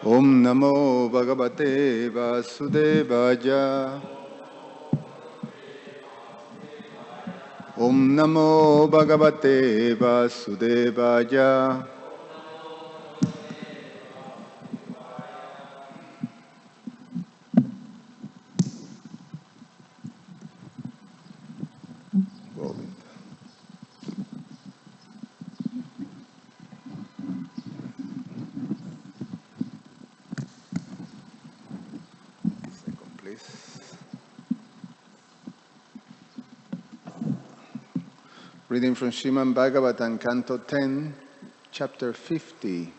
Om Namo Bhagavate Vasudevaya. Om Namo Bhagavate Vasudevaya. Reading from Srimad Bhagavatam, Canto 10, Chapter 50.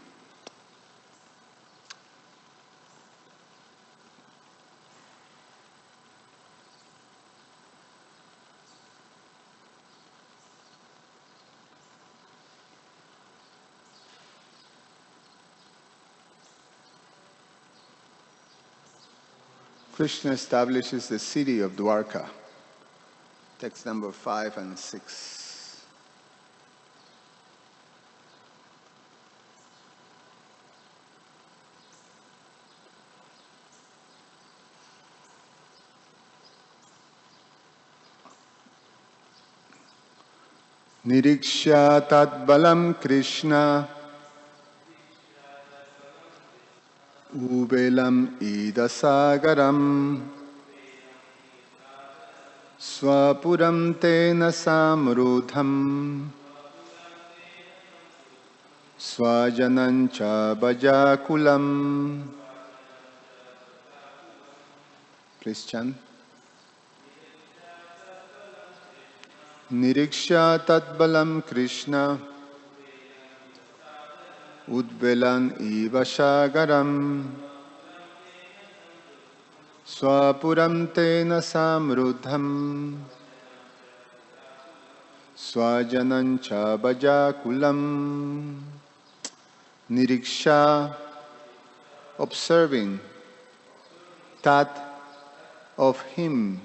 Krishna establishes the city of Dwarka. Text number 5 and 6. Niriksha tadbalam Krishna ubelam idasagaram swapuram tena samrudham swajanancha bajakulam. Please chant. Niriksha tadbalam Krishna udvelan ivashagaram swapuram tena samrudham swajanancha bajakulam. Niriksha, observing, tat, of him,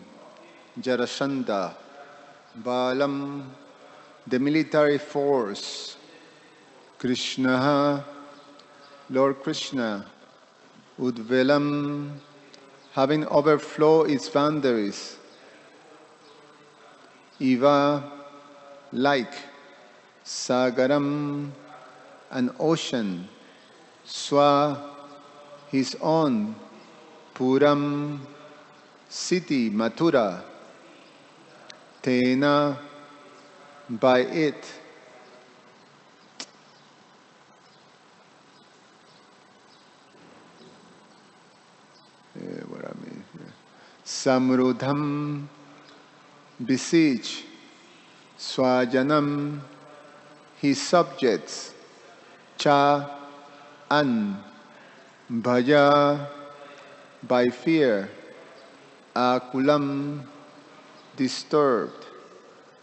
Jarasandha, Balam, the military force, Krishna, Lord Krishna, Udvelam, having overflowed its boundaries, Iva, like, Sagaram, an ocean, Swa, his own, Puram, city, Mathura, Tena, by it. What I mean here. Samrudham, beseech. Swajanam, his subjects. Cha, an. Bhaja, by fear. Akulam, disturbed.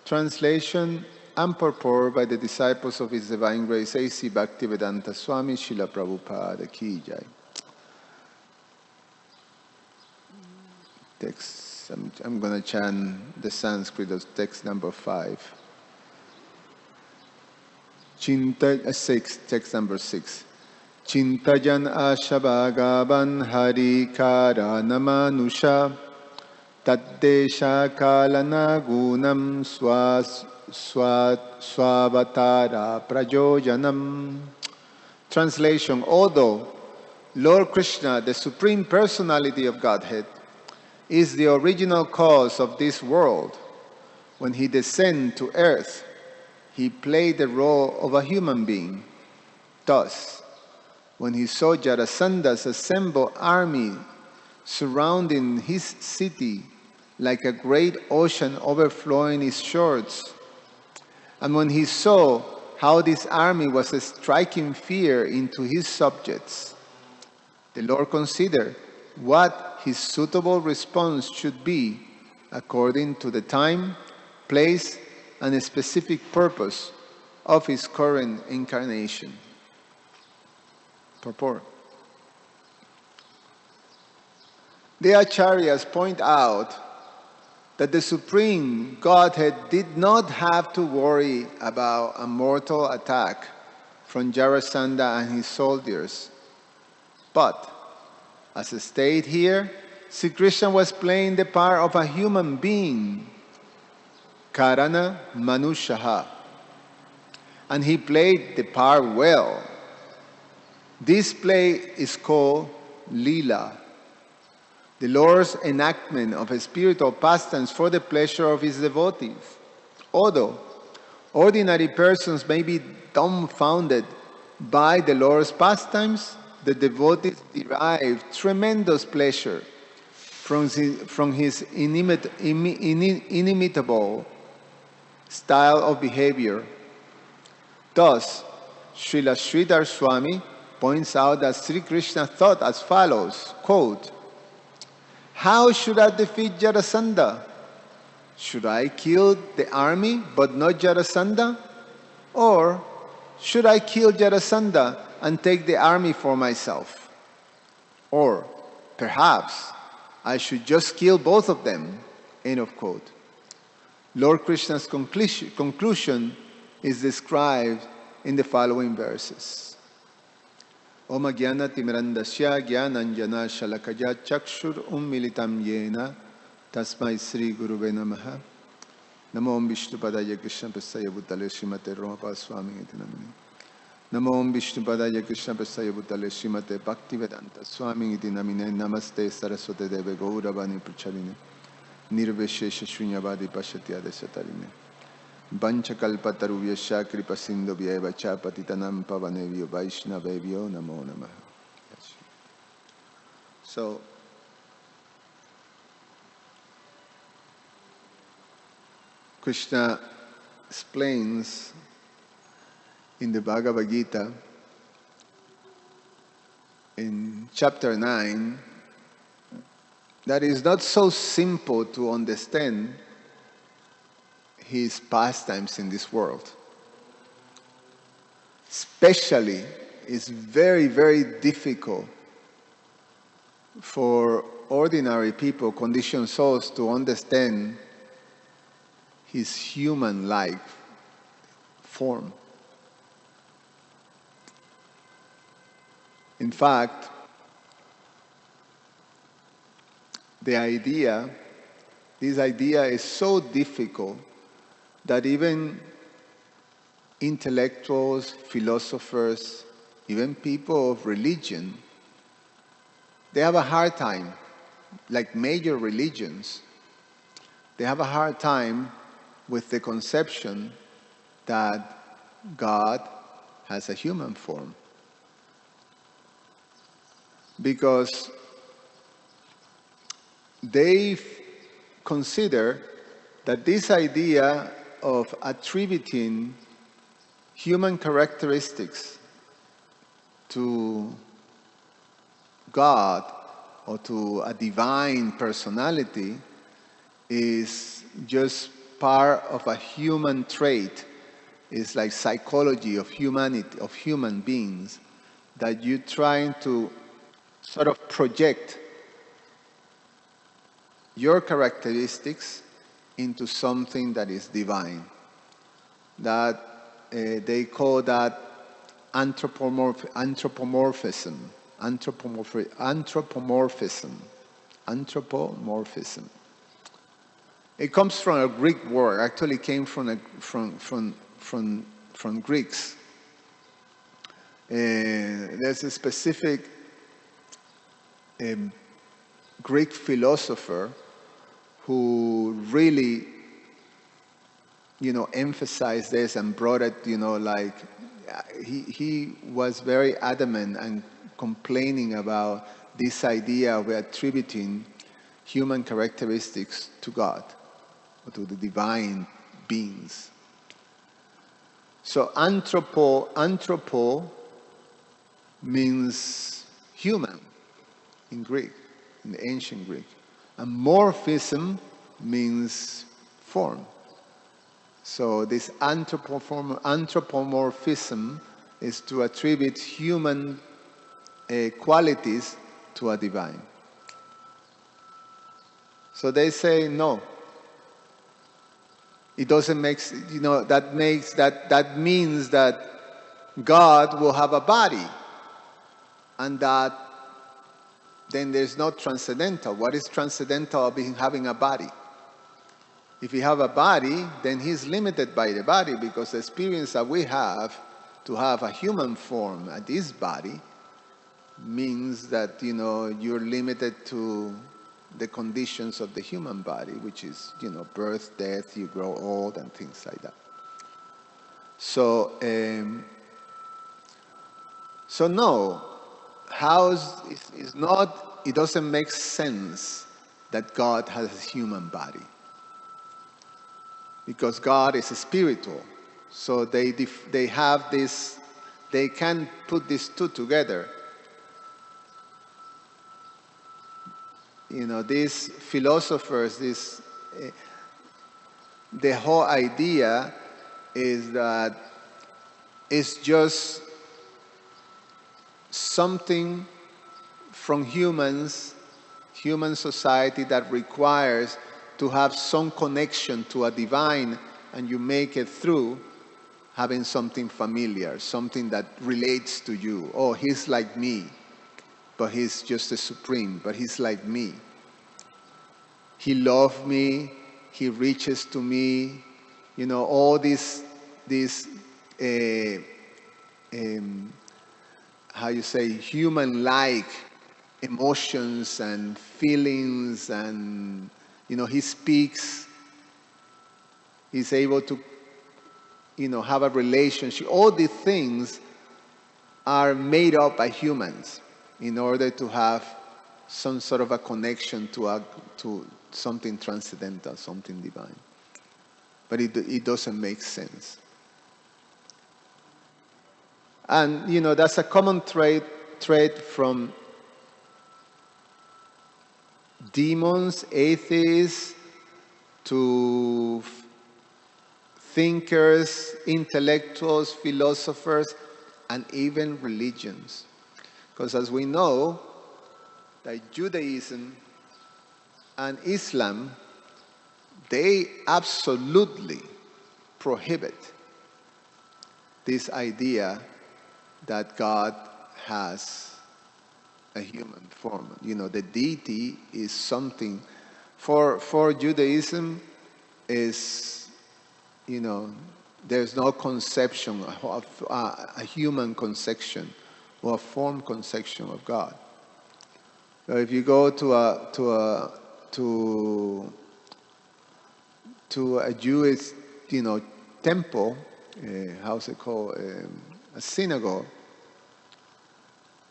Translation and purport by the disciples of His Divine Grace A.C. Bhaktivedanta Swami Srila Prabhupada Ki Jai. Text, I'm going to chant the Sanskrit of text number 5. Chinta, 6, text number 6. Chintajan ashabhagavan harikara namanusha taddesha kalana gunam swavatara prajojanam. Translation: although Lord Krishna, the Supreme Personality of Godhead, is the original cause of this world, when he descended to earth, he played the role of a human being. Thus, when he saw Jarasandha's assembled army surrounding his city like a great ocean overflowing its shores, and when he saw how this army was striking fear into his subjects, the Lord considered what his suitable response should be according to the time, place, and a specific purpose of his current incarnation. Purport. The Acharyas point out that the Supreme Godhead did not have to worry about a mortal attack from Jarasandha and his soldiers, But, as stated here, Sri Krishna was playing the part of a human being, Karana Manushaha, and he played the part well. This play is called Leela, the Lord's enactment of spiritual pastimes for the pleasure of his devotees. Although ordinary persons may be dumbfounded by the Lord's pastimes, the devotees derive tremendous pleasure from his inimitable style of behavior. Thus, Srila Sridhar Swami points out that Sri Krishna thought as follows, quote, "How should I defeat Jarasandha? Should I kill the army but not Jarasandha? Or should I kill Jarasandha and take the army for myself? Or perhaps I should just kill both of them." End of quote. Lord Krishna's conclusion is described in the following verses. Om Jnana Timirandasya Jnananjana Shalakaya Chakshur Ummilitam Yena Tasmai Sri Guruve Namaha Namo Om Vishnupadaya Krishna Prasaya Bhutale Srimate Romapa Swami Iti Namini Namo Om Vishnupadaya Krishna Prasaya Bhutale Srimate Bhaktivedanta Swami Iti Namine Namaste Saraswate Deve Gauravani Prachaline Nirveshesha Shunyavadi Pashatya Desatarine Vanchakalpatarubhyasya Kripa Sindhu Vyevacha Patitanam Pavanevyo Vaishnavevyo Namo Namaha. So, Krishna explains in the Bhagavad Gita in chapter 9 that it's not so simple to understand his pastimes in this world. Especially, it's very, very difficult for ordinary people, conditioned souls, to understand his human-like form. In fact, this idea is so difficult that even intellectuals, philosophers, even people of religion, they have a hard time, like major religions, they have a hard time with the conception that God has a human form. Because they consider that this idea of attributing human characteristics to God or to a divine personality is just part of a human trait. It's like psychology of humanity, of human beings, that you're trying to sort of project your characteristics into something that is divine. That they call that anthropomorphism. Anthropomorphism. It comes from a Greek word. Actually, came from Greeks. There's a specific Greek philosopher who really, emphasized this and brought it, like he was very adamant and complaining about this idea of attributing human characteristics to God or to the divine beings. So anthropo means human in Greek, in the ancient Greek. And morphism means form. So this anthropomorphism is to attribute human qualities to a divine. So they say no. It doesn't make, that means that God will have a body, and that then there's no transcendental. What is transcendental of having a body? If you have a body, then he's limited by the body, because the experience that we have to have a human form at this body means that, you're limited to the conditions of the human body, which is, birth, death, you grow old, and things like that. So, no, is not, it doesn't make sense that God has a human body. Because God is spiritual. So they have this, they can put these two together. These philosophers, the whole idea is that it's just something from human society that requires to have some connection to a divine, and you make it through having something familiar, something that relates to you. Oh, he's like me, but he's just the supreme, but he's like me. He loved me, he reaches to me, all these how you say, human-like emotions and feelings, and he speaks, he's able to have a relationship. All these things are made up by humans in order to have some sort of a connection to something transcendental, something divine. But it doesn't make sense. And that's a common trait from demons, atheists, to thinkers, intellectuals, philosophers, and even religions. Because as we know, that Judaism and Islam, they absolutely prohibit this idea that God has a human form. The deity is something, for Judaism is, there's no conception of a human conception or a form conception of God. So if you go to a Jewish, temple, how's it called, a synagogue,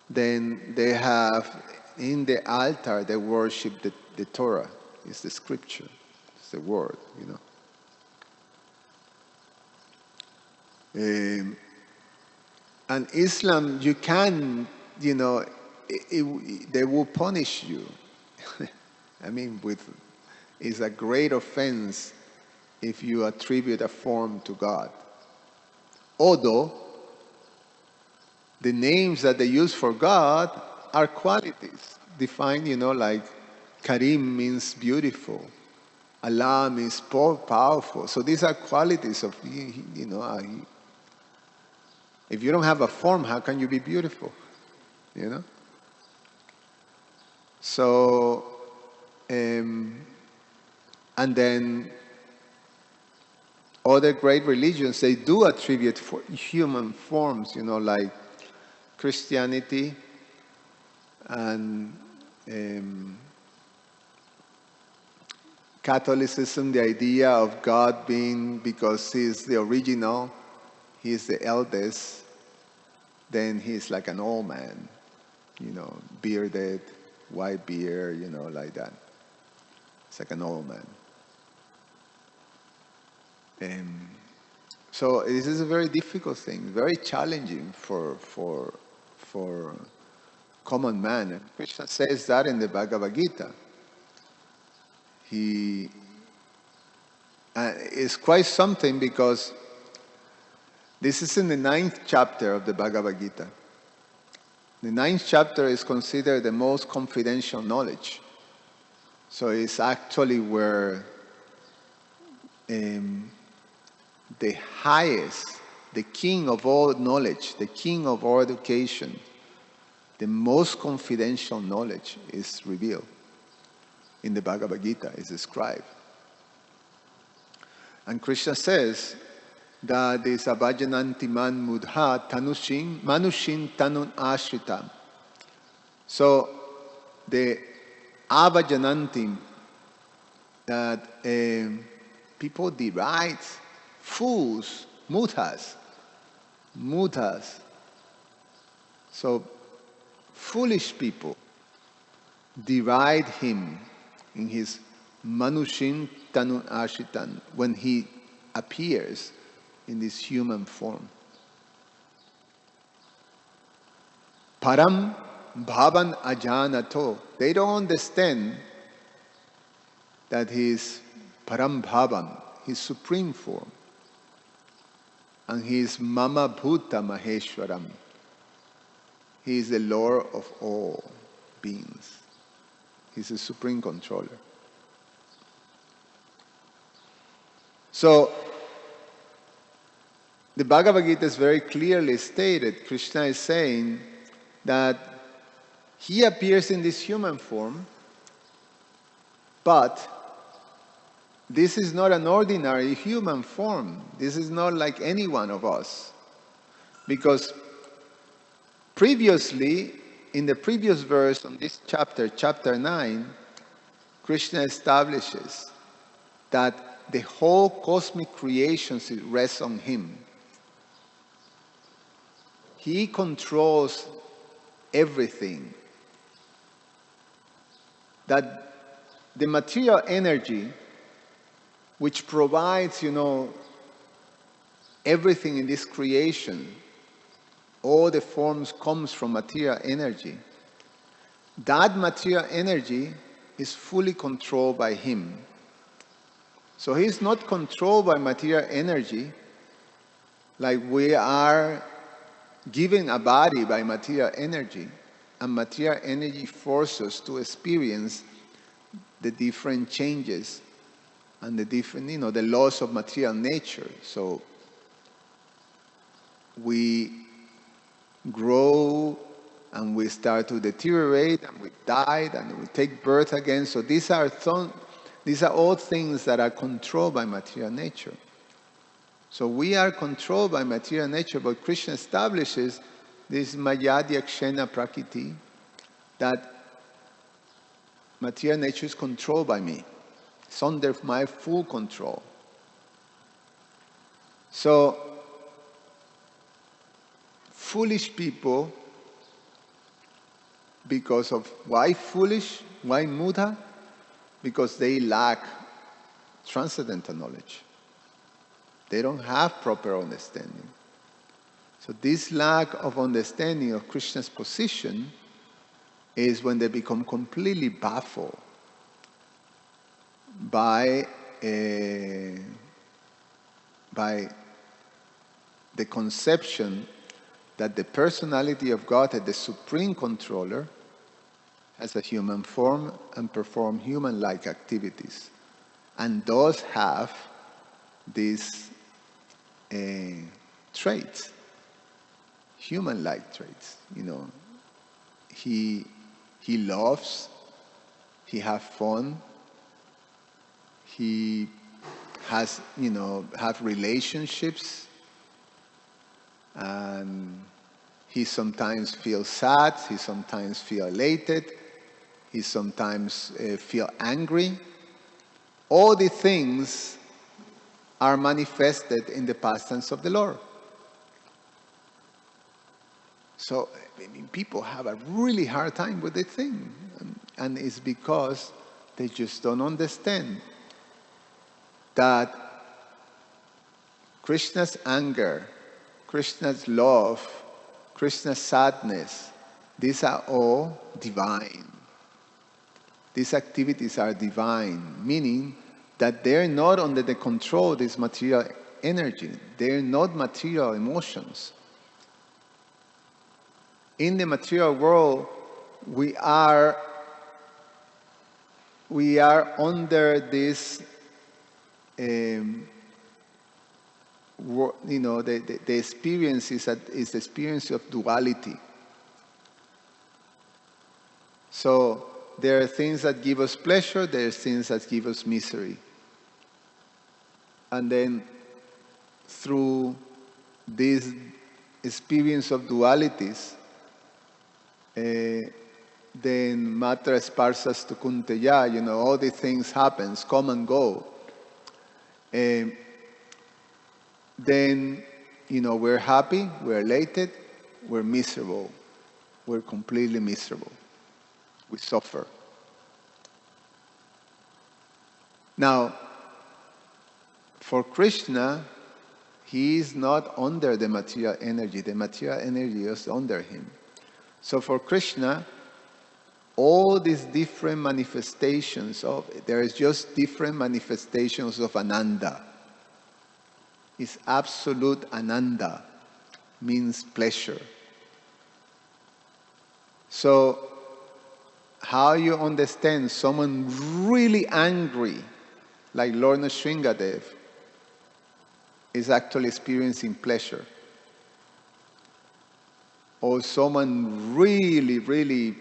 then they have in the altar, they worship the Torah. It's the scripture, it's the word, And Islam, you can, they will punish you. I mean, it's a great offense if you attribute a form to God. Although the names that they use for God are qualities defined, like Karim means beautiful, Allah means powerful. So these are qualities of, if you don't have a form, how can you be beautiful? So, and then other great religions, they do attribute human forms, like Christianity and Catholicism, the idea of God being, because he's the original, he's the eldest, then he's like an old man, bearded, white beard, like that. It's like an old man. So this is a very difficult thing, very challenging for common man. And Krishna says that in the Bhagavad Gita. It's quite something, because this is in the 9th chapter of the Bhagavad Gita. The 9th chapter is considered the most confidential knowledge. So it's actually where the highest, the king of all knowledge, the king of all education, the most confidential knowledge is revealed. In the Bhagavad Gita is described. And Krishna says that this abhajananti man mudha tanushin manushin tanun ashritam. So the abhajananti, that people deride, fools, mudhas. So foolish people deride him in his manushin tanun ashitan, when he appears in this human form. Param bhavan ajanato. They don't understand that he is param bhavan, his supreme form. And he is mama bhuta maheshwaram. He is the Lord of all beings. He's the supreme controller. So, the Bhagavad Gita is very clearly stated. Krishna is saying that he appears in this human form, but this is not an ordinary human form. This is not like any one of us. Because previously, in the previous verse on this chapter, chapter 9, Krishna establishes that the whole cosmic creation rests on him. He controls everything. That the material energy, which provides, everything in this creation, all the forms comes from material energy. That material energy is fully controlled by him. So he's not controlled by material energy like we are given a body by material energy, and material energy forces us to experience the different changes and the different, the laws of material nature. So we grow and we start to deteriorate and we die and we take birth again. So these are all things that are controlled by material nature. So we are controlled by material nature, but Krishna establishes this mayadya kshena prakriti, that material nature is controlled by me. It's under my full control. So, foolish people, because of, why foolish? Why mudha? Because they lack transcendental knowledge. They don't have proper understanding. So this lack of understanding of Krishna's position is when they become completely baffled by the conception that the personality of God, the supreme controller, has a human form and perform human-like activities, and does have these traits, human-like traits. He loves, he has fun, he has, have relationships, and he sometimes feels sad, he sometimes feels elated, he sometimes feels angry. All the things are manifested in the past tense of the Lord. So, people have a really hard time with the thing. And it's because they just don't understand that Krishna's anger, Krishna's love, Krishna's sadness, these are all divine. These activities are divine, meaning that they're not under the control of this material energy. They're not material emotions. In the material world, we are under this, the experience is the experience of duality. So there are things that give us pleasure, there are things that give us misery. And then through this experience of dualities, then matter sparsas tu kunteya, all these things happens, come and go. Then, we're happy, we're elated, we're miserable. We're completely miserable. We suffer. Now, for Krishna, he is not under the material energy. The material energy is under him. So for Krishna, all these different manifestations there is just different manifestations of Ananda. It's absolute Ananda, means pleasure. So, how you understand someone really angry, like Lord Nrsingadev, is actually experiencing pleasure. Or someone really, really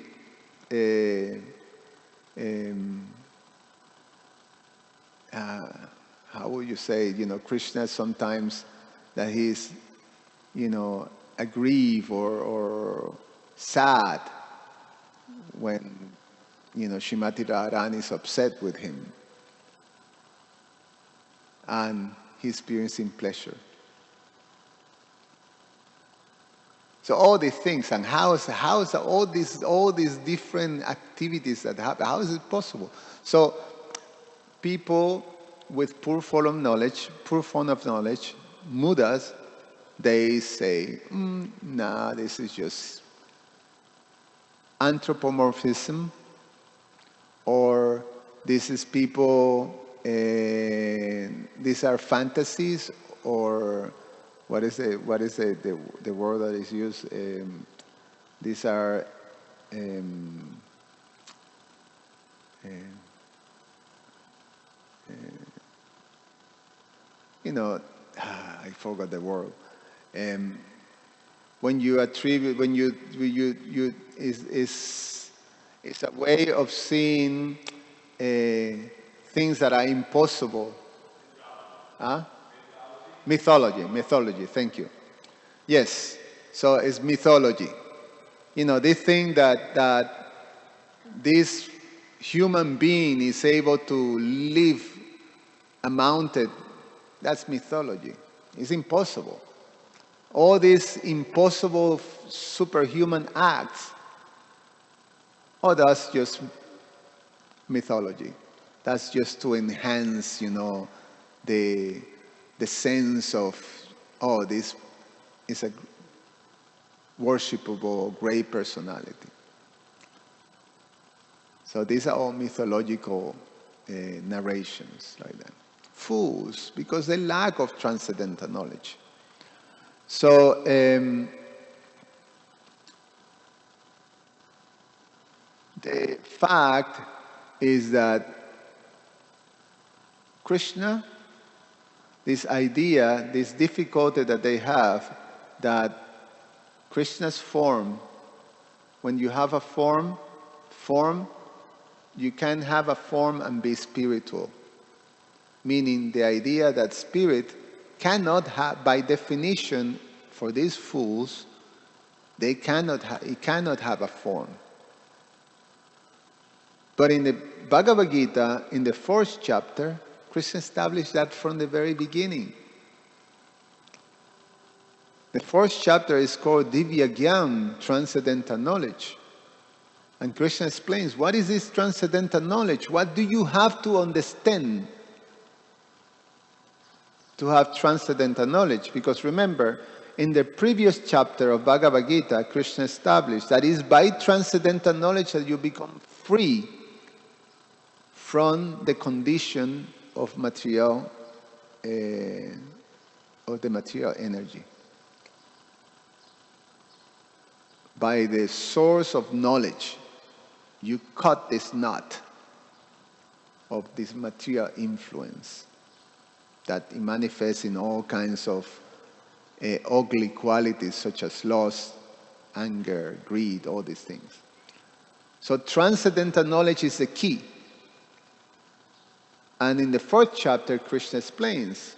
how would you say, Krishna sometimes that he's, aggrieved or sad when, Srimati Radharani is upset with him. And he's experiencing pleasure. So all these things, and how is all these different activities that happen, how is it possible? So people with poor form of knowledge, Mudas, they say, nah, this is just anthropomorphism, or this is people, these are fantasies, or what is the word that is used? These are I forgot the word. When you attribute, it's a way of seeing things that are impossible. Huh? Mythology, thank you. Yes, so it's mythology. They think that this human being is able to live a mountain. That's mythology. It's impossible. All these impossible superhuman acts, that's just mythology. That's just to enhance, the sense of, this is a worshipable, great personality. So these are all mythological narrations like that. Fools, because they lack of transcendental knowledge. So the fact is that Krishna, this idea, this difficulty that they have, that Krishna's form, when you have a form, you can have a form and be spiritual. Meaning the idea that spirit cannot have, by definition, for these fools, it cannot have a form. But in the Bhagavad Gita, in the 4th chapter, Krishna established that from the very beginning. The 4th chapter is called Divya Gyan, transcendental knowledge. And Krishna explains, what is this transcendental knowledge? What do you have to understand to have transcendental knowledge? Because remember, in the previous chapter of Bhagavad Gita, Krishna established that it is by transcendental knowledge that you become free from the condition of material, of the material energy. By the source of knowledge, you cut this knot of this material influence that it manifests in all kinds of ugly qualities such as lust, anger, greed, all these things. So transcendental knowledge is the key. And in the 4th chapter, Krishna explains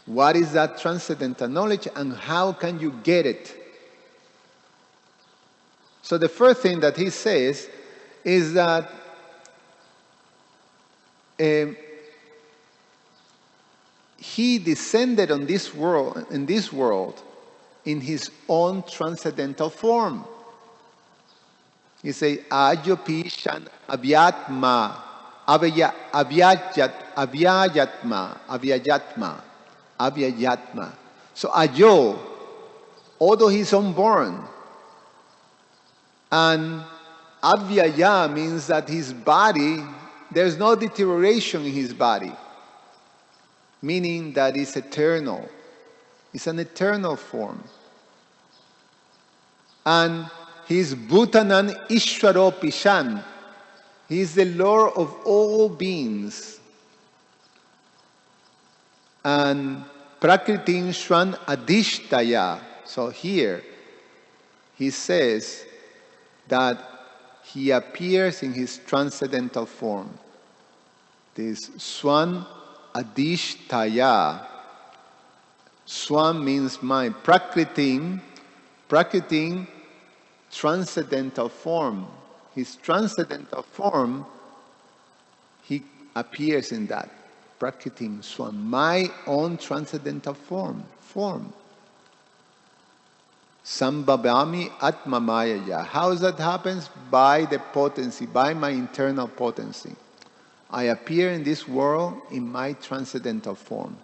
what is that transcendental knowledge and how can you get it. So the first thing that he says is that he descended on this world, in his own transcendental form. He says, Ajopi Shan Avyatma, Avyayatma. So Ajo, although he's unborn, and Avyaya means that his body, there's no deterioration in his body, meaning that it's eternal. It's an eternal form. And he's Bhutanan Ishwaro Pishan. He is the Lord of all beings. And Prakritin Shwan Adhishtaya. So here, he says that he appears in his transcendental form. This Swan Adhishtaya. Swan means mind. Prakritin, transcendental form. His transcendental form, he appears in that. Prakritim Swan, my own transcendental form. Sambhavami Atmamayaya. How does that happen? By the potency, by my internal potency. I appear in this world in my transcendental form.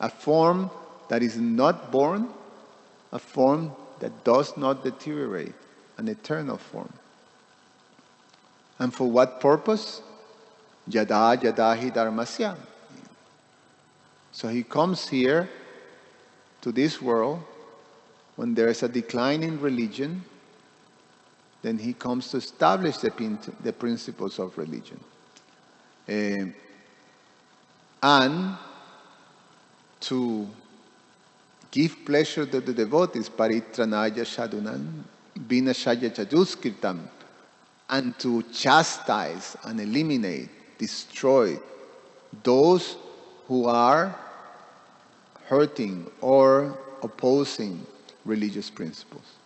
A form that is not born, a form that does not deteriorate, an eternal form. And for what purpose? Yada yadahi dharmasya. So he comes here to this world when there is a decline in religion, then he comes to establish the principles of religion. And to give pleasure to the devotees, paritranaya shadunan, vinashaya chaduskirtam, and to chastise and eliminate, destroy those who are hurting or opposing religious principles.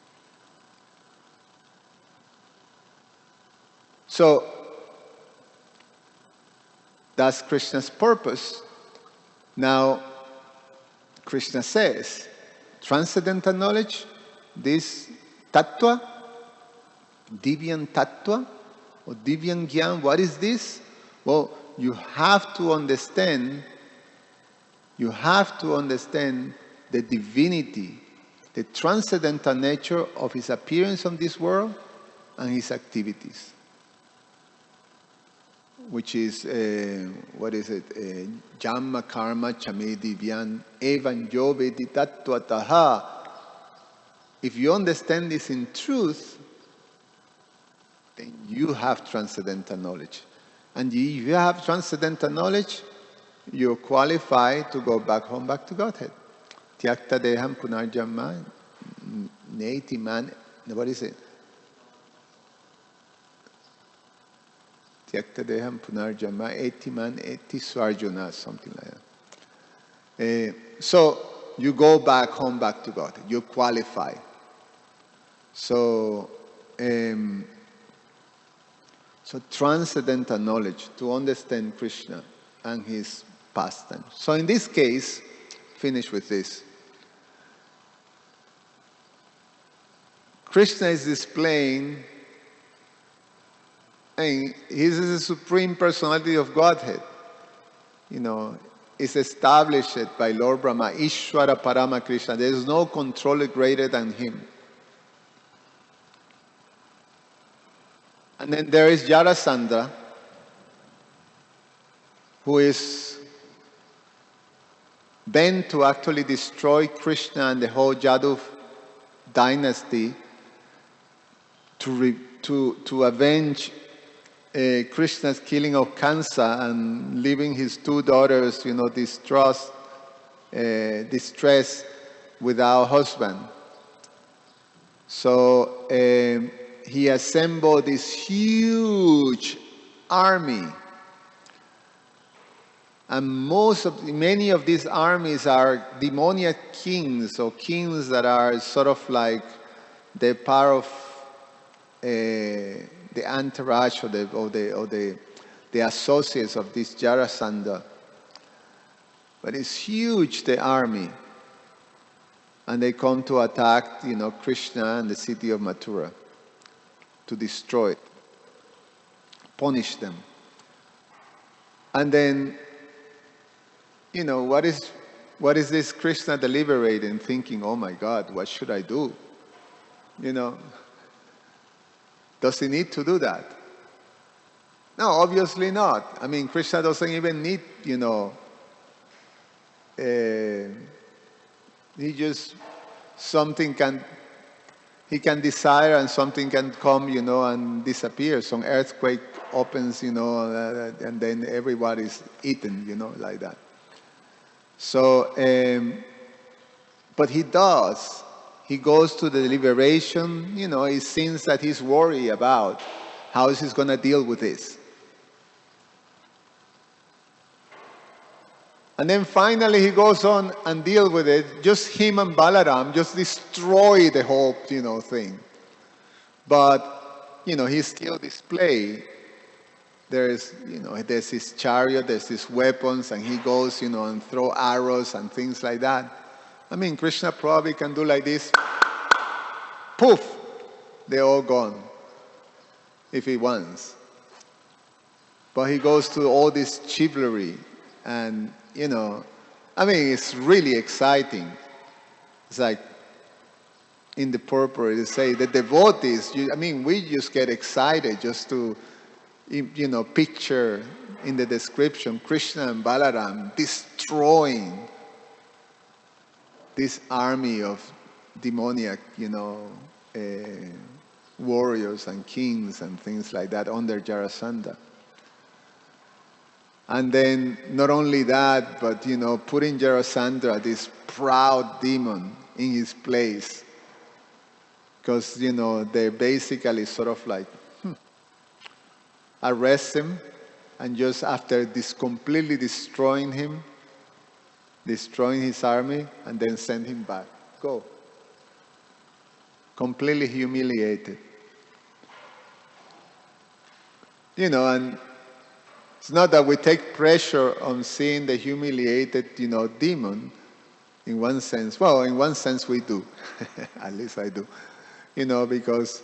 So, that's Krishna's purpose. Now, Krishna says, transcendental knowledge, this tattva, Divyan tattva, or Divyan gyan, what is this? Well, you have to understand the divinity, the transcendental nature of his appearance on this world and his activities. Which is, Jamma karma chame divyan evan yoveti tattvataha. If you understand this in truth, then you have transcendental knowledge. And if you have transcendental knowledge, you're qualified to go back home, back to Godhead. Tyakta deham punarjamma neiti man, what is it? Tyakta deham punarjamma eti man eti swarjuna, something like that. So you go back home, back to God. You qualify. So transcendental knowledge to understand Krishna and his pastime. So in this case, finish with this. Krishna is displaying, and he is the Supreme Personality of Godhead. It's established by Lord Brahma, Ishvara Parama Krishna. There is no controller greater than him. And then there is Jarasandha, who is bent to actually destroy Krishna and the whole Yadu dynasty to avenge Krishna's killing of Kansa and leaving his two daughters, distressed without husband. So he assembled this huge army. And many of these armies are demoniac kings, or kings that are sort of like they're part of the entourage or the associates of this Jarasandha. But it's huge, the army. And they come to attack, Krishna and the city of Mathura, to destroy it, punish them. And then, what is this Krishna deliberating, thinking, oh my God, what should I do? Does he need to do that? No, obviously not. I mean, Krishna doesn't even need, he just, he can desire and something can come, and disappear. Some earthquake opens, and then everybody's eaten, like that. So, but he does. He goes to the deliberation, he seems that he's worried about how is he going to deal with this. And then finally he goes on and deal with it. Just him and Balaram just destroy the whole, thing. But, he still display. There's his chariot, there's his weapons, and he goes, and throw arrows and things like that. I mean, Krishna probably can do like this. Poof! They're all gone. If he wants. But he goes to all this chivalry. And, I mean, it's really exciting. It's like, in the purport, they say, the devotees, we just get excited just to, picture in the description, Krishna and Balaram destroying this army of demoniac, warriors and kings and things like that under Jarasandha. And then not only that, but, putting Jarasandha, this proud demon, in his place. Because, they basically sort of like, arrest him, and just after this completely destroying him, destroying his army, and then send him back. Go. Completely humiliated. And it's not that we take pressure on seeing the humiliated, demon, in one sense. Well, in one sense we do. At least I do. Because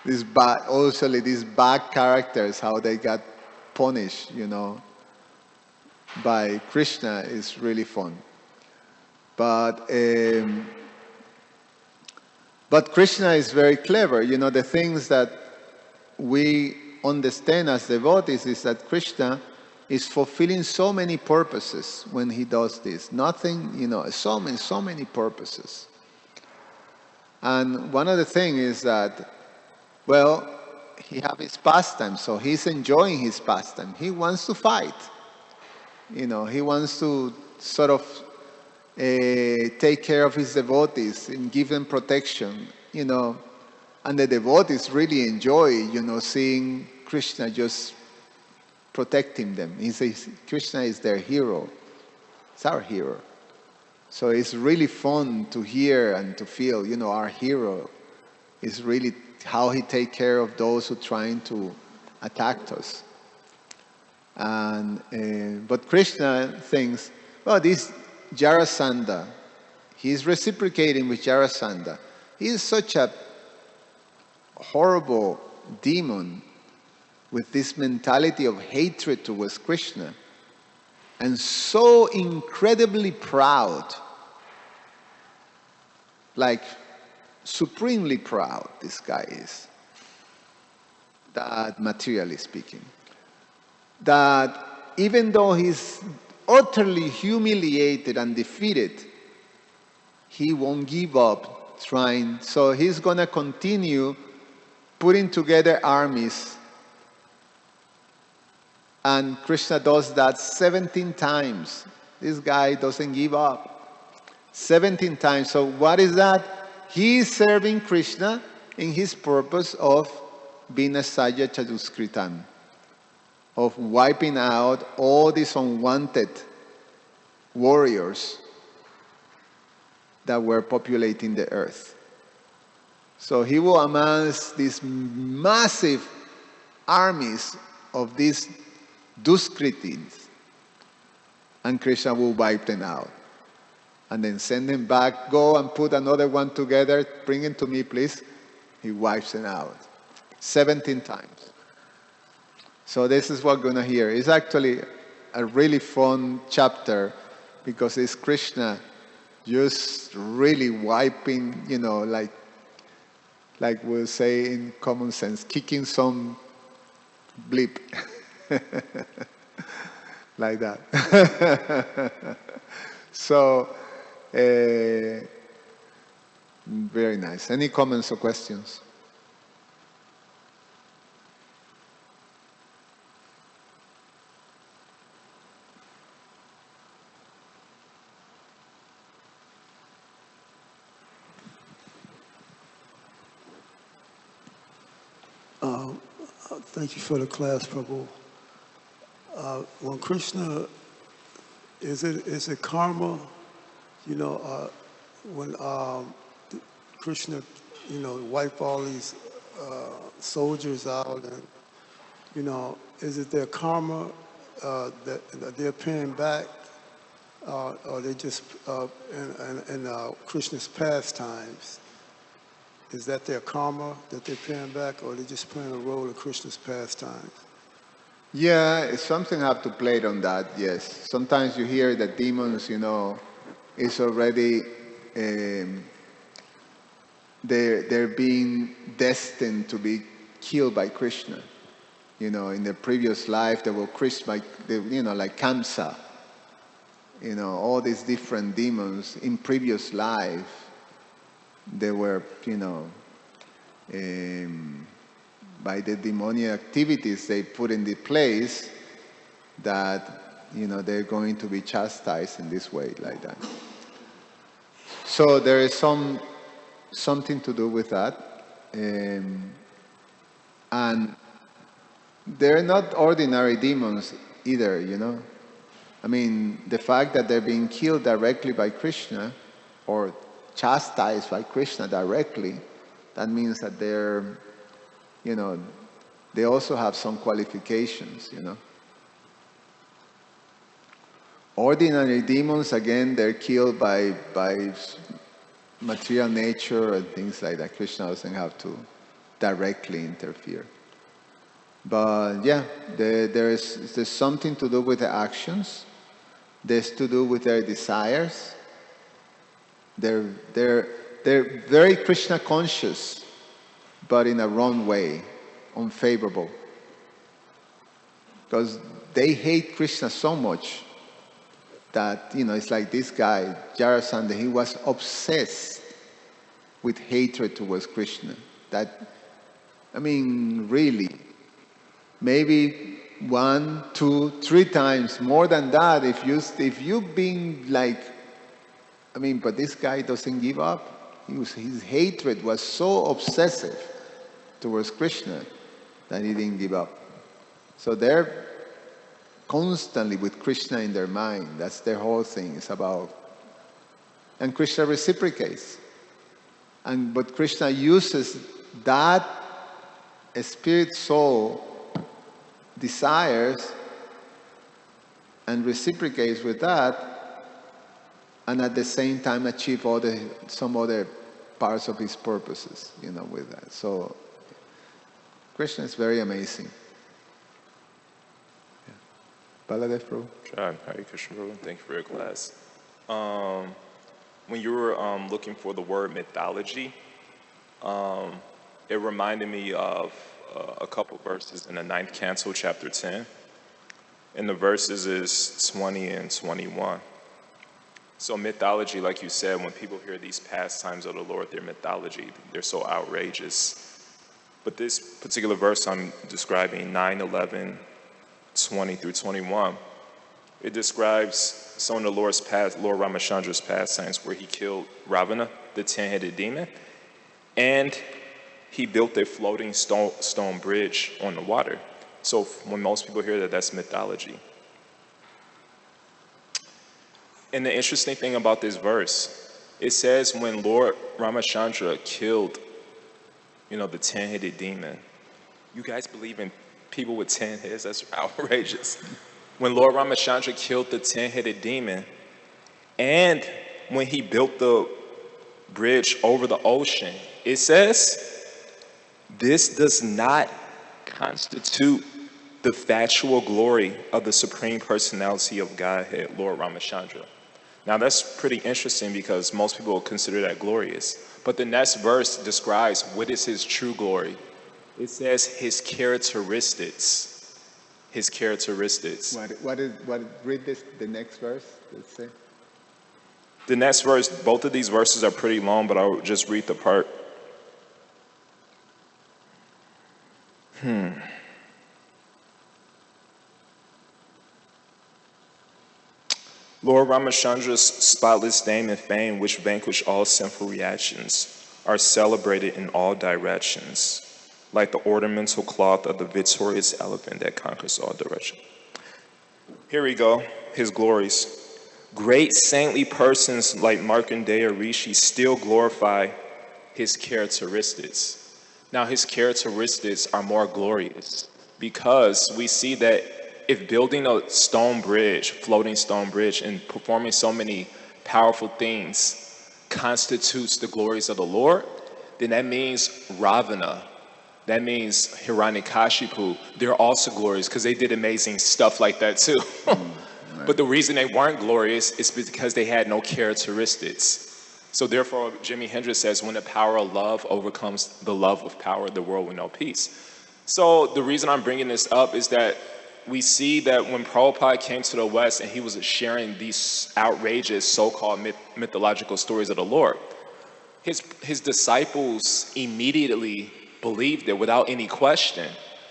these bad characters, how they got punished, by Krishna is really fun. But Krishna is very clever. The things that we understand as devotees is that Krishna is fulfilling so many purposes when he does this. Nothing, so many purposes. And one of the things is that, well, he has his pastime, so he's enjoying his pastime. He wants to fight. He wants to sort of take care of his devotees and give them protection, And the devotees really enjoy, seeing Krishna just protecting them. He says Krishna is their hero. It's our hero. So it's really fun to hear and to feel, our hero is really how he takes care of those who are trying to attack us. But Krishna thinks, well, this Jarasandha, he's reciprocating with Jarasandha. He is such a horrible demon with this mentality of hatred towards Krishna, and so incredibly proud, like supremely proud this guy is, that materially speaking, that even though he's utterly humiliated and defeated, he won't give up trying. So he's going to continue putting together armies. And Krishna does that 17 times. This guy doesn't give up. 17 times. So what is that? He is serving Krishna in his purpose of Vinasaya Chaduskritan, of wiping out all these unwanted warriors that were populating the earth. So he will amass these massive armies of these Duskritins, and Krishna will wipe them out. And then send them back, go and put another one together, bring it to me, please. He wipes them out 17 times. So this is what we're going to hear. It's actually a really fun chapter because it's Krishna just really wiping, like we'll say in common sense, kicking some bleep. Like that. So, very nice. Any comments or questions? Thank you for the class, Prabhu. When Krishna, is it karma? When Krishna, wipe all these soldiers out, and is it their karma that they're paying back, or they just in Krishna's pastimes? Is that their karma that they're paying back, or are they just playing a role in Krishna's pastimes? Yeah, something have to play on that, yes. Sometimes you hear that demons, is already, they're being destined to be killed by Krishna. In the previous life, they were Krishna, like Kamsa. All these different demons in previous life, they were, by the demonic activities they put in the place that, they're going to be chastised in this way, like that. So there is something to do with that. And they're not ordinary demons either, I mean, the fact that they're being killed directly by Krishna, or chastised by Krishna directly, that means that they're, they also have some qualifications, Ordinary demons, again, they're killed by material nature and things like that. Krishna doesn't have to directly interfere. But yeah, there's something to do with the actions. There's to do with their desires. They're very Krishna conscious, but in a wrong way, unfavorable. Because they hate Krishna so much that, it's like this guy, Jarasandha, he was obsessed with hatred towards Krishna. That, really, maybe 1, 2, 3 times more than that, if you've been like, but this guy doesn't give up. His hatred was so obsessive towards Krishna that he didn't give up. So they're constantly with Krishna in their mind. That's their whole thing. It's about, and Krishna reciprocates. But Krishna uses that spirit soul desires and reciprocates with that, and at the same time achieve some other parts of his purposes, with that. So Krishna is very amazing. Yeah. Baladev Prabhu. Sure. Hare Krishna Prabhu. Thank you for your class. When you were looking for the word mythology, it reminded me of a couple verses in the 9th canto, chapter 10. And the verses is 20 and 21. So mythology, like you said, when people hear these pastimes of the Lord, their mythology, they're so outrageous. But this particular verse I'm describing, 9, 11, 20 through 21, it describes some of the Lord Ramachandra's pastimes where he killed Ravana, the 10-headed demon, and he built a floating stone bridge on the water. So when most people hear that, that's mythology. And the interesting thing about this verse, it says when Lord Ramachandra killed, the 10-headed demon. You guys believe in people with 10 heads? That's outrageous. When Lord Ramachandra killed the 10-headed demon, and when he built the bridge over the ocean, it says, this does not constitute the factual glory of the Supreme Personality of Godhead, Lord Ramachandra. Now that's pretty interesting because most people consider that glorious. But the next verse describes what is his true glory. It says his characteristics. His characteristics. Read this, the next verse, let's say. The next verse, both of these verses are pretty long, but I'll just read the part. Lord Ramachandra's spotless name and fame, which vanquish all sinful reactions, are celebrated in all directions, like the ornamental cloth of the victorious elephant that conquers all directions. Here we go, his glories. Great saintly persons like Markandeya Rishi still glorify his characteristics. Now his characteristics are more glorious because we see that if building a stone bridge, floating stone bridge, and performing so many powerful things constitutes the glories of the Lord, then that means Ravana, that means Hiranyakashipu, they're also glorious because they did amazing stuff like that too. But the reason they weren't glorious is because they had no characteristics. So therefore, Jimi Hendrix says, when the power of love overcomes the love of power, the world will know peace. So the reason I'm bringing this up is that we see that when Prabhupada came to the West and he was sharing these outrageous so-called mythological stories of the Lord, his disciples immediately believed it without any question.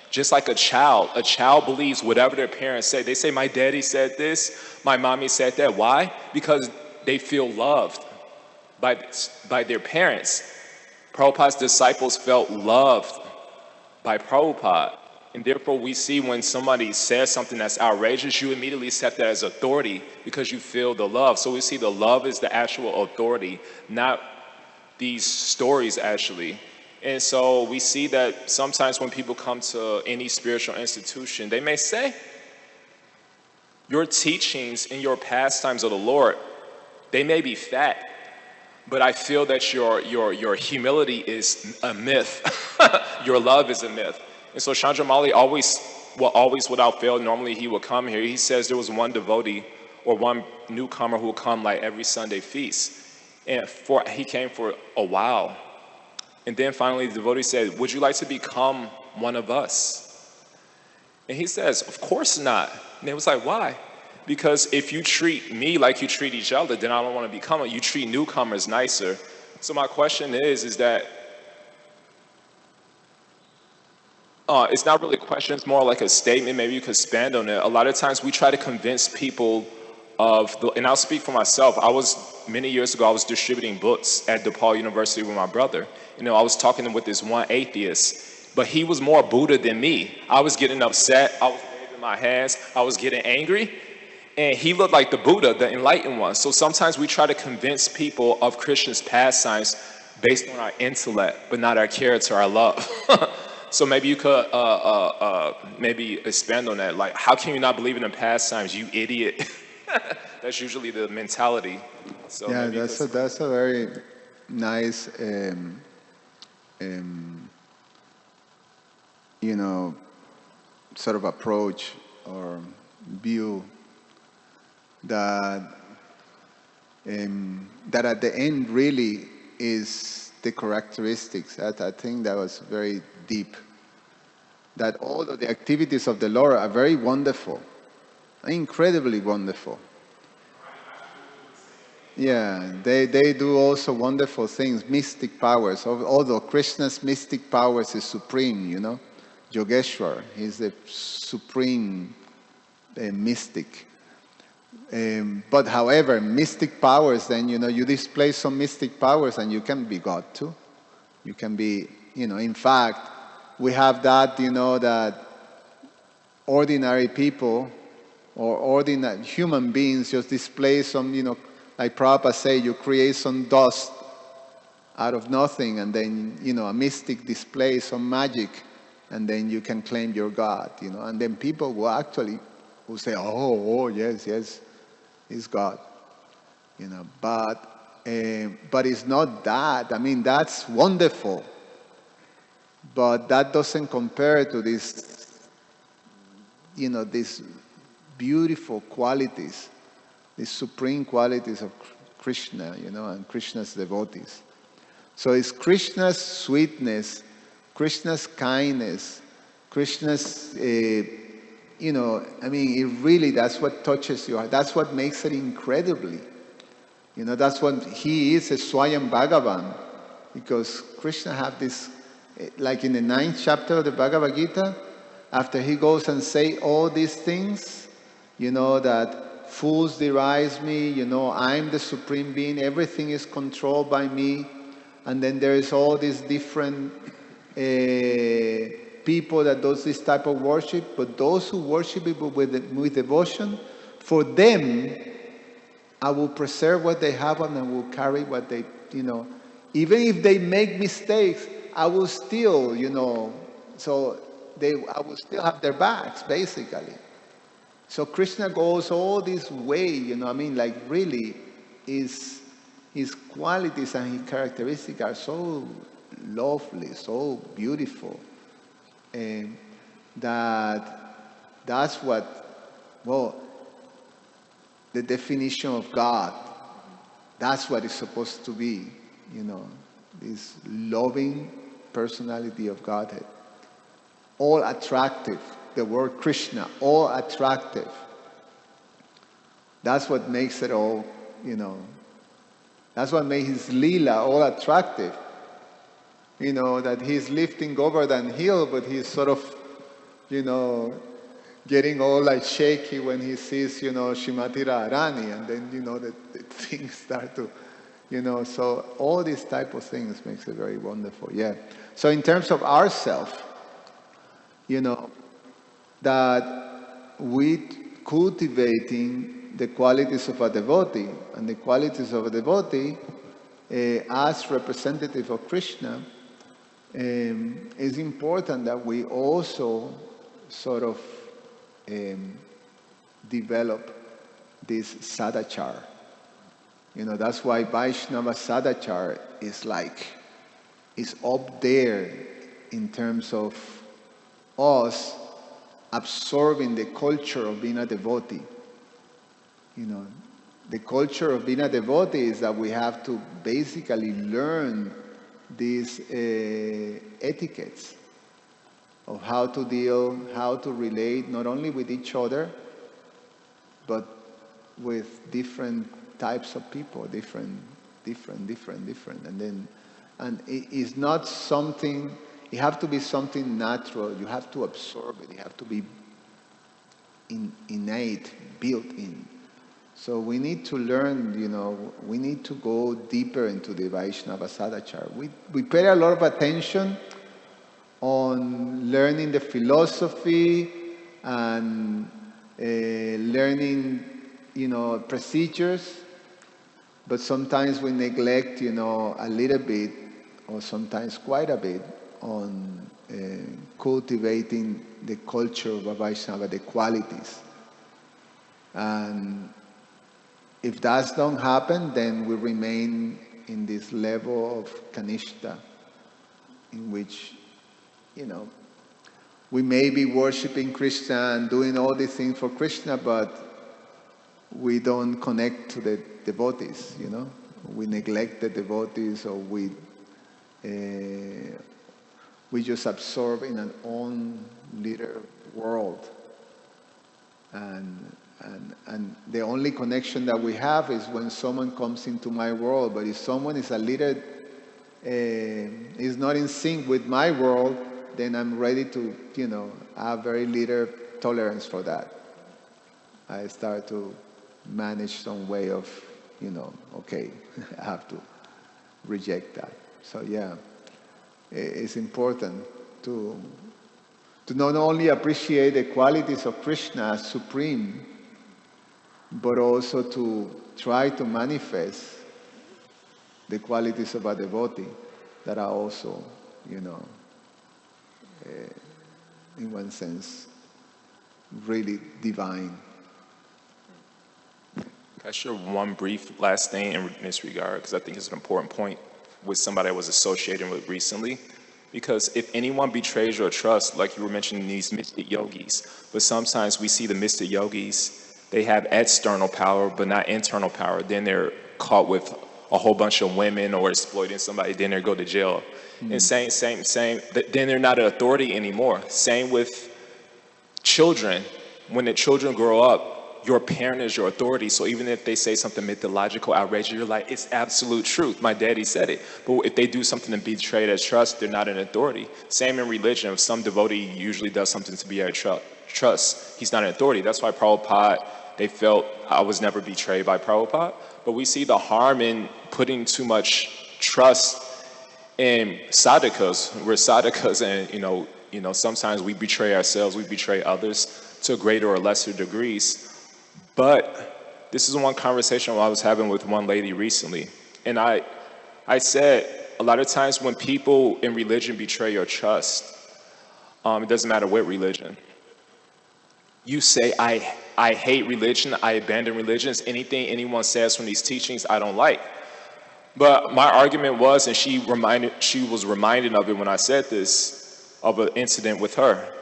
Just like a child believes whatever their parents say. They say, my daddy said this, my mommy said that. Why? Because they feel loved by their parents. Prabhupada's disciples felt loved by Prabhupada. And therefore we see when somebody says something that's outrageous, you immediately accept that as authority because you feel the love. So we see the love is the actual authority, not these stories actually. And so we see that sometimes when people come to any spiritual institution, they may say, your teachings and your pastimes of the Lord, they may be fat, but I feel that your humility is a myth. Your love is a myth. And so Chandramauli always without fail, normally he would come here. He says there was one devotee or one newcomer who would come like every Sunday feast. And he came for a while. And then finally the devotee said, would you like to become one of us? And he says, of course not. And they was like, why? Because if you treat me like you treat each other, then I don't want to become it. You treat newcomers nicer. So my question is that it's not really a question, it's more like a statement. Maybe you could expand on it. A lot of times we try to convince people and I'll speak for myself. Many years ago, I was distributing books at DePaul University with my brother. I was talking with this one atheist, but he was more Buddha than me. I was getting upset, I was waving my hands, I was getting angry, and he looked like the Buddha, the enlightened one. So sometimes we try to convince people of Krishna's pastimes based on our intellect, but not our character, our love. So maybe you could maybe expand on that. Like, how can you not believe in the pastimes, you idiot? That's usually the mentality. So yeah, that's a very nice, sort of approach or view that at the end really is the characteristics. I think that was very deep. That all of the activities of the Lord are very wonderful, incredibly wonderful. Yeah, they do also wonderful things, mystic powers. Although Krishna's mystic powers is supreme, Yogeshwar, he's the supreme mystic. But however, mystic powers, then, you display some mystic powers and you can be God too. You can be, In fact, we have that, that ordinary people or ordinary human beings just display some, like Prabhupada say, you create some dust out of nothing, and then, a mystic displays some magic, and then you can claim you're God, and then people will say, oh, yes, it's God, but it's not that. I mean, that's wonderful, but that doesn't compare to this, these beautiful qualities, these supreme qualities of Krishna, and Krishna's devotees. So it's Krishna's sweetness, Krishna's kindness, Krishna's, it really, that's what touches your heart. That's what makes it incredibly. That's what he is, a Swayam Bhagavan. Because Krishna have this, like in the 9th chapter of the Bhagavad Gita, after he goes and say all these things, that fools deride me, I'm the supreme being, everything is controlled by me. And then there is all these different people that does this type of worship, but those who worship it with devotion, for them, I will preserve what they have and I will carry what they, even if they make mistakes, I will still, I will still have their backs, basically. So Krishna goes all this way, like really his qualities and his characteristics are so lovely, so beautiful, and that's what, the definition of God, that's what it's supposed to be, this loving personality of Godhead. All attractive, the word Krishna, all attractive. That's what makes it all, that's what makes his Leela all attractive. That he's lifting Govardhan Hill, but he's sort of, getting all like shaky when he sees, Shrimati Radharani, and then, the things start to, so all these type of things makes it very wonderful, yeah. So in terms of ourselves, that we cultivating the qualities of a devotee, and the qualities of a devotee as representative of Krishna, it's important that we also sort of develop this sadachar. That's why Vaishnava sadachar is up there in terms of us absorbing the culture of being a devotee. The culture of being a devotee is that we have to basically learn these etiquettes of how to deal, how to relate, not only with each other, but with different types of people, different. And it is not something, it have to be something natural. You have to absorb it. It have to be innate, built in. So we need to learn, we need to go deeper into the Vaishnava sadachar. We pay a lot of attention on learning the philosophy and learning, procedures, but sometimes we neglect, a little bit, or sometimes quite a bit, on cultivating the culture of a Vaishnava, the qualities. And if that don't happen, then we remain in this level of kanishta, in which, we may be worshiping Krishna and doing all these things for Krishna, but we don't connect to the devotees, We neglect the devotees, or we just absorb in an own little world. And the only connection that we have is when someone comes into my world. But if someone is a little, is not in sync with my world, then I'm ready to, have very little tolerance for that. I start to manage some way of, okay, I have to reject that. So yeah. is important to not only appreciate the qualities of Krishna as supreme, but also to try to manifest the qualities of a devotee that are also, in one sense, really divine. Can I share one brief last thing in this regard? Because I think it's an important point with somebody I was associating with recently. Because if anyone betrays your trust, like you were mentioning these mystic yogis, but sometimes we see the mystic yogis, they have external power, but not internal power. Then they're caught with a whole bunch of women or exploiting somebody, then they go to jail. And same, then they're not an authority anymore. Same with children. When the children grow up, your parent is your authority. So even if they say something mythological, outrageous, you're like, it's absolute truth. My daddy said it. But if they do something to betray that trust, they're not an authority. Same in religion. If some devotee usually does something to be a trust, he's not an authority. That's why Prabhupada, they felt I was never betrayed by Prabhupada. But we see the harm in putting too much trust in sadhakas. We're sadhakas, and sometimes we betray ourselves, we betray others to greater or lesser degrees. But this is one conversation I was having with one lady recently, and I said a lot of times when people in religion betray your trust, it doesn't matter what religion. You say, I hate religion, I abandon religions, anything anyone says from these teachings I don't like. But my argument was, and she was reminded of it when I said this, of an incident with her,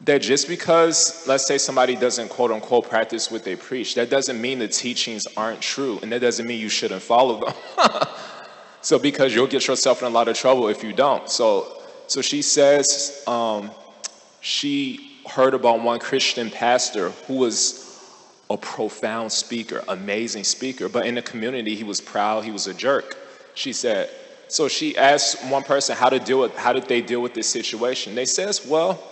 that just because, let's say somebody doesn't quote unquote practice what they preach, that doesn't mean the teachings aren't true, and that doesn't mean you shouldn't follow them. So because you'll get yourself in a lot of trouble if you don't. So she says she heard about one Christian pastor who was a profound speaker, amazing speaker, but in the community he was proud, he was a jerk, she said. So she asked one person how did they deal with this situation. They says, well,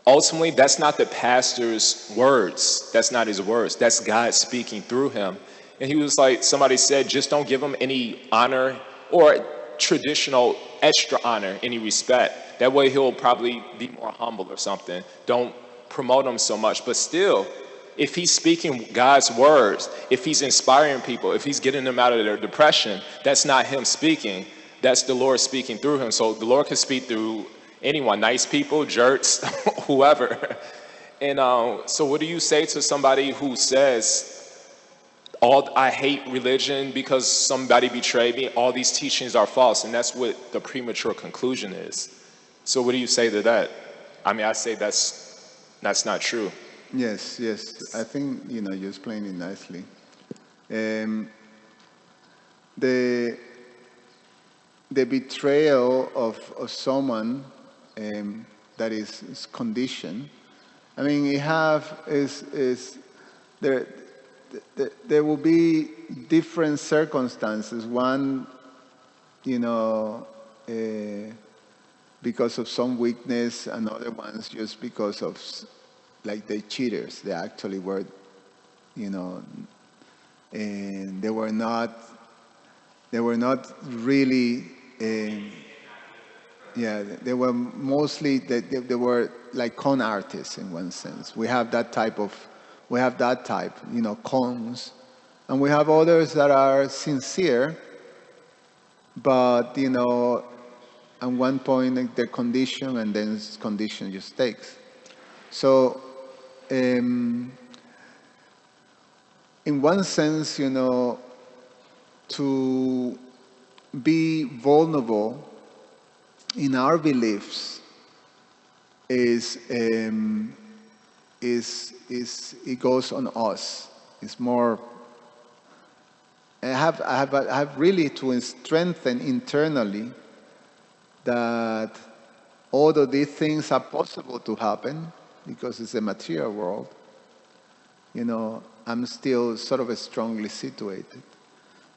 ultimately that's not the pastor's words, that's not his words, that's God speaking through him. And he was like, somebody said, just don't give him any honor or traditional extra honor, any respect. That way he'll probably be more humble or something. Don't promote him so much. But still, if he's speaking God's words, if he's inspiring people, if he's getting them out of their depression, that's not him speaking. That's the Lord speaking through him. So the Lord can speak through anyone, nice people, jerks, whoever. And so what do you say to somebody who says, I hate religion because somebody betrayed me, all these teachings are false, and that's what the premature conclusion is. So what do you say to that? I mean, I say that's not true. Yes. I think, you explained it nicely. The betrayal of someone that is conditioned, I mean, there will be different circumstances. One, because of some weakness, and other ones just because of, like, the cheaters. They actually were, and they were not really, they were mostly, they were like con artists in one sense. We have that type, cons, and we have others that are sincere, but, at one point they're conditioned, and then condition just takes. So, in one sense, to be vulnerable in our beliefs it goes on us. It's more. I have really to strengthen internally that although these things are possible to happen because it's a material world, I'm still sort of strongly situated.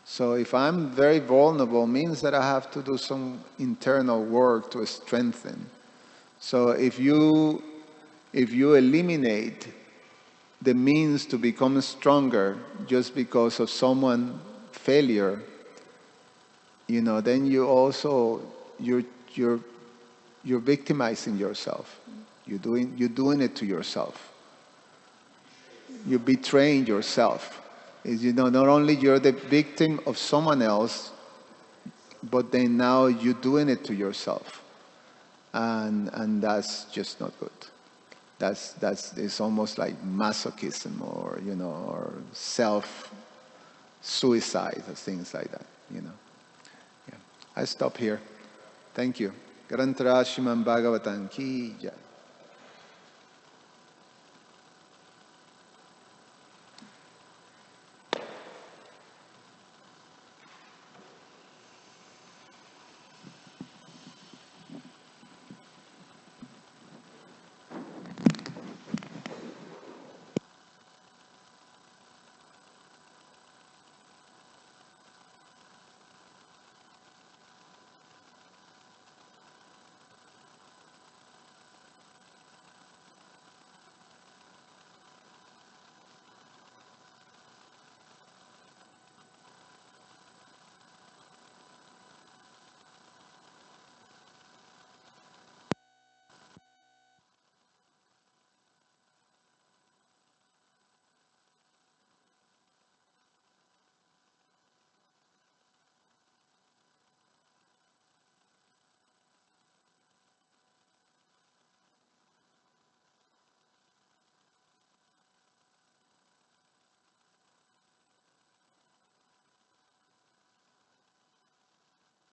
So if I'm very vulnerable, means that I have to do some internal work to strengthen. So if you eliminate the means to become stronger just because of someone's failure, then you also you're you're you're victimizing yourself. You're doing it to yourself. You're betraying yourself. Not only you're the victim of someone else, but then now you're doing it to yourself, and that's just not good. That's it's almost like masochism, or self suicide, or things like that. Yeah. I stop here. Thank you. Grantara Srimad Bhagavatam ki jai.